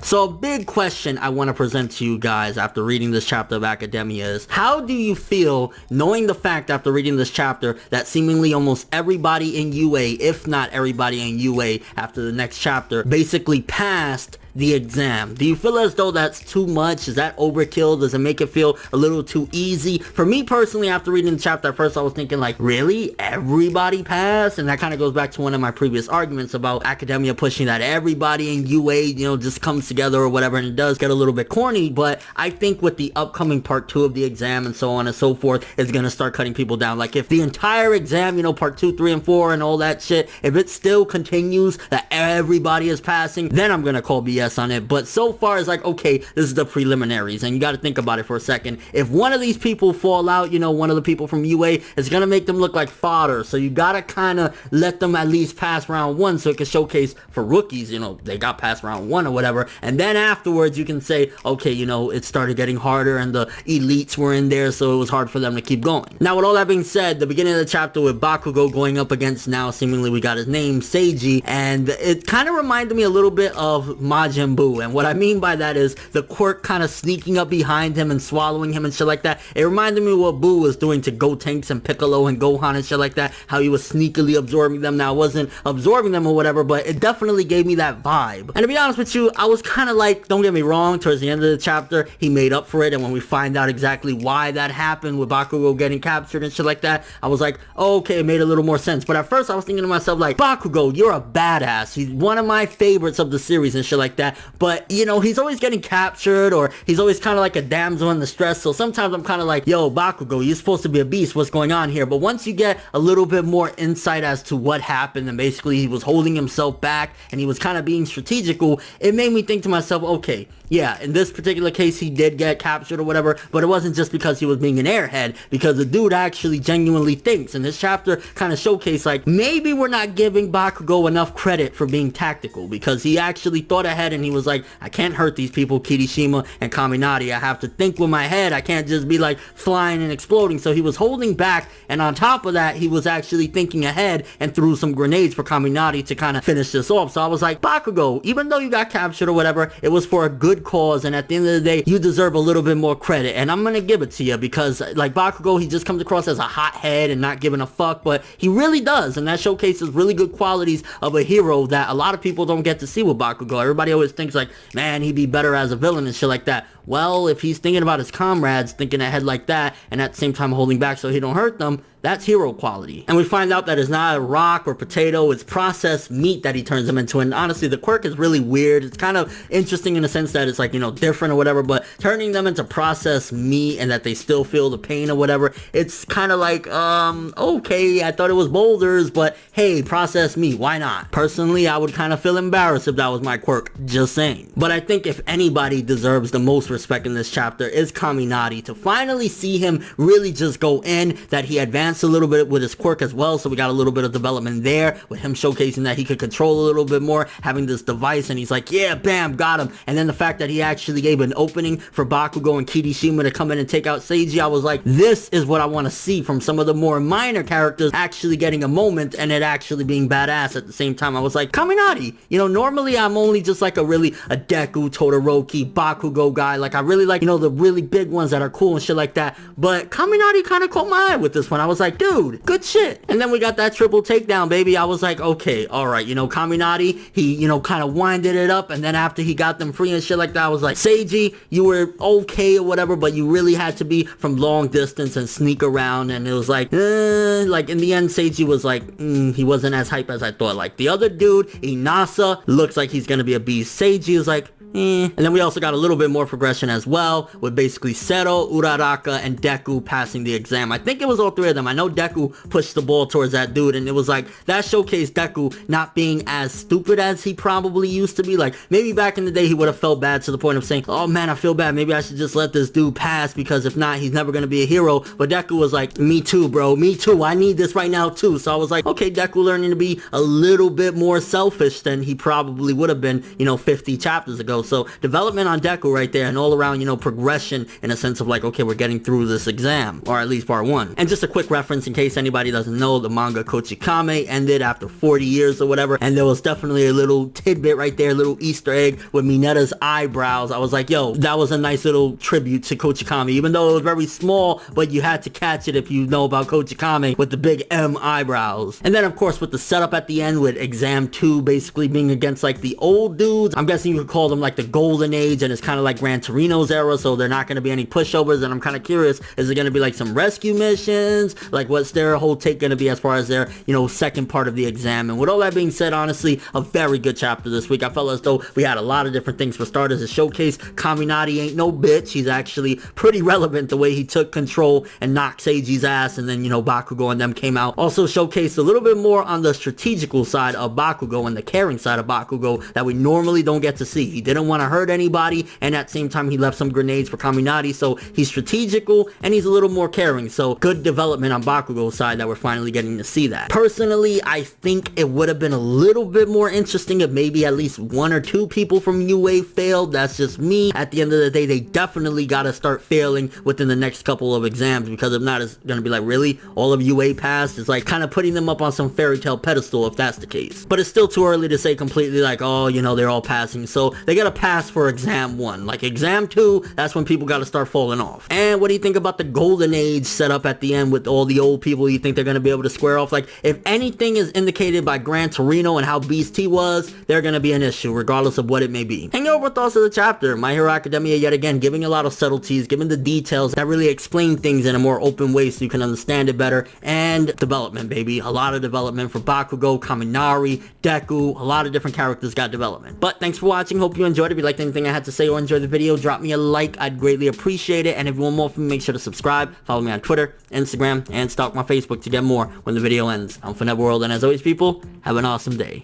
So a big question I want to present to you guys after reading this chapter of Academia is, how do you feel knowing the fact after reading this chapter that seemingly almost everybody in UA, if not everybody in UA after the next chapter, basically passed the exam? Do you feel as though that's too much? Is that overkill? Does it make it feel a little too easy? For me personally, after reading the chapter, at first I was thinking like, really? Everybody passed? And that kind of goes back to one of my previous arguments about Academia pushing that everybody in UA, just comes together or whatever, and it does get a little bit corny, but I think with the upcoming part 2 of the exam and so on and so forth, is going to start cutting people down. Like if the entire exam, part 2, 3, and 4 and all that shit, if it still continues that everybody is passing, then I'm going to call BS on it. But so far it's like, okay, this is the preliminaries, and you got to think about it for a second. If one of these people fall out, one of the people from UA, is going to make them look like fodder, so you got to kind of let them at least pass round 1 so it can showcase for rookies, they got past round 1 or whatever, and then afterwards you can say, okay, it started getting harder and the elites were in there, so it was hard for them to keep going. Now with all that being said, the beginning of the chapter with Bakugou going up against, now seemingly we got his name, Seiji, and it kind of reminded me a little bit of Majin Buu, and what I mean by that is the quirk kind of sneaking up behind him and swallowing him and shit like that. It reminded me of what Buu was doing to Gotenks and Piccolo and Gohan and shit like that, how he was sneakily absorbing them. Now I wasn't absorbing them or whatever, but it definitely gave me that vibe. And to be honest with you, I was kind of like, don't get me wrong, towards the end of the chapter he made up for it, and when we find out exactly why that happened with Bakugou getting captured and shit like that, I was like, oh, okay, it made a little more sense. But at first I was thinking to myself like, Bakugou, you're a badass, he's one of my favorites of the series and shit like that, but he's always getting captured, or he's always kind of like a damsel in distress, so sometimes I'm kind of like, yo, Bakugou, you're supposed to be a beast, what's going on here? But once you get a little bit more insight as to what happened, and basically he was holding himself back and he was kind of being strategical, it made me think to myself, okay, yeah, in this particular case he did get captured or whatever, but it wasn't just because he was being an airhead, because the dude actually genuinely thinks. And this chapter kind of showcased like, maybe we're not giving Bakugou enough credit for being tactical, because he actually thought ahead and he was like, I can't hurt these people, Kirishima and Kaminari, I have to think with my head, I can't just be like flying and exploding. So he was holding back, and on top of that he was actually thinking ahead and threw some grenades for Kaminari to kind of finish this off. So I was like, Bakugou, even though you got captured or whatever, it was for a good cause, and at the end of the day you deserve a little bit more credit, and I'm gonna give it to you, because like Bakugou, he just comes across as a hothead and not giving a fuck, but he really does, and that showcases really good qualities of a hero that a lot of people don't get to see with Bakugou. Everybody always thinks like, man, he'd be better as a villain and shit like that. Well, if he's thinking about his comrades, thinking ahead like that, and at the same time holding back so he don't hurt them, that's hero quality. And we find out that it's not a rock or potato, it's processed meat that he turns them into. And honestly, the quirk is really weird. It's kind of interesting in the sense that it's like, different or whatever, but turning them into processed meat and that they still feel the pain or whatever, it's kind of like, okay, I thought it was boulders, but hey, processed meat, why not? Personally, I would kind of feel embarrassed if that was my quirk, just saying. But I think if anybody deserves the most respect in this chapter is Kaminari. To finally see him really just go in, that he advanced a little bit with his quirk as well, so we got a little bit of development there with him showcasing that he could control a little bit more, having this device, and he's like, yeah, bam, got him. And then the fact that he actually gave an opening for Bakugou and Kirishima to come in and take out Seiji, I was like, this is what I want to see from some of the more minor characters actually getting a moment and it actually being badass at the same time. I was like, Kaminari, normally I'm only just like a Deku, Todoroki, Bakugou guy, like I really like, the really big ones that are cool and shit like that, but Kaminari kind of caught my eye with this one. I was like, dude, good shit. And then we got that triple takedown, baby. I was like, okay, alright, Kaminari, he, kind of winded it up, and then after he got them free and shit like that, I was like, Seiji, you were okay or whatever, but you really had to be from long distance and sneak around, and it was like in the end, Seiji was like, he wasn't as hype as I thought. Like, the other dude, Inasa, looks like he's gonna be a beast. Seiji is like, And then we also got a little bit more progression as well, with basically Sero, Uraraka, and Deku passing the exam. I think it was all three of them. I know Deku pushed the ball towards that dude, and it was like, that showcased Deku not being as stupid as he probably used to be. Like, maybe back in the day he would have felt bad to the point of saying, oh man, I feel bad, maybe I should just let this dude pass, because if not, he's never gonna be a hero. But Deku was like, me too, bro, me too, I need this right now too. So I was like, okay, Deku learning to be a little bit more selfish than he probably would have been, 50 chapters ago. So development on Deku right there, and all around, you know, progression in a sense of like, okay, we're getting through this exam, or at least part 1. And just a quick reference in case anybody doesn't know, the manga Kochikame ended after 40 years or whatever, and there was definitely a little tidbit right there, little Easter egg with Mineta's eyebrows. I was like, yo, that was a nice little tribute to Kochikame, even though it was very small, but you had to catch it if you know about Kochikame with the big M eyebrows. And then of course with the setup at the end with exam 2 basically being against like the old dudes, I'm guessing you could call them like the golden age, and it's kind of like Gran Torino's era, so they're not going to be any pushovers. And I'm kind of curious, is it going to be like some rescue missions? Like what's their whole take going to be as far as their, you know, second part of the exam? And with all that being said, honestly, a very good chapter this week. I felt as though we had a lot of different things. For starters, to showcase Kaminari ain't no bitch. He's actually pretty relevant the way he took control and knocked Seiji's ass, and then, you know, Bakugou and them came out. Also showcased a little bit more on the strategical side of Bakugou and the caring side of Bakugou that we normally don't get to see. He didn't want to hurt anybody, and at the same time he left some grenades for Kaminari, so he's strategical and he's a little more caring. So good development on Bakugou's side that we're finally getting to see that. Personally, I think it would have been a little bit more interesting if maybe at least 1 or 2 people from UA failed. That's just me. At the end of the day, they definitely got to start failing within the next couple of exams, because if not, it's going to be like, really? All of UA passed? It's like kind of putting them up on some fairy tale pedestal if that's the case. But it's still too early to say completely like, oh, you know, they're all passing. So they got to pass for exam 1. Like exam 2, that's when people got to start falling off. And what do you think about the golden age setup at the end with all the old people? You think they're going to be able to square off? Like if anything is indicated by Gran Torino and how beast he was, they're going to be an issue regardless of what it may be. And your overall thoughts of the chapter. My Hero Academia yet again giving a lot of subtleties, giving the details that really explain things in a more open way so you can understand it better. And development, baby. A lot of development for Bakugou, Kaminari, Deku. A lot of different characters got development. But thanks for watching. Hope you enjoyed it. If you liked anything I had to say or enjoyed the video, drop me a like. I'd greatly appreciate it. And if you want more from me, make sure to subscribe. Follow me on Twitter, Instagram, and stalk my Facebook to get more when the video ends. I'm ForneverWorld, and as always, people, have an awesome day.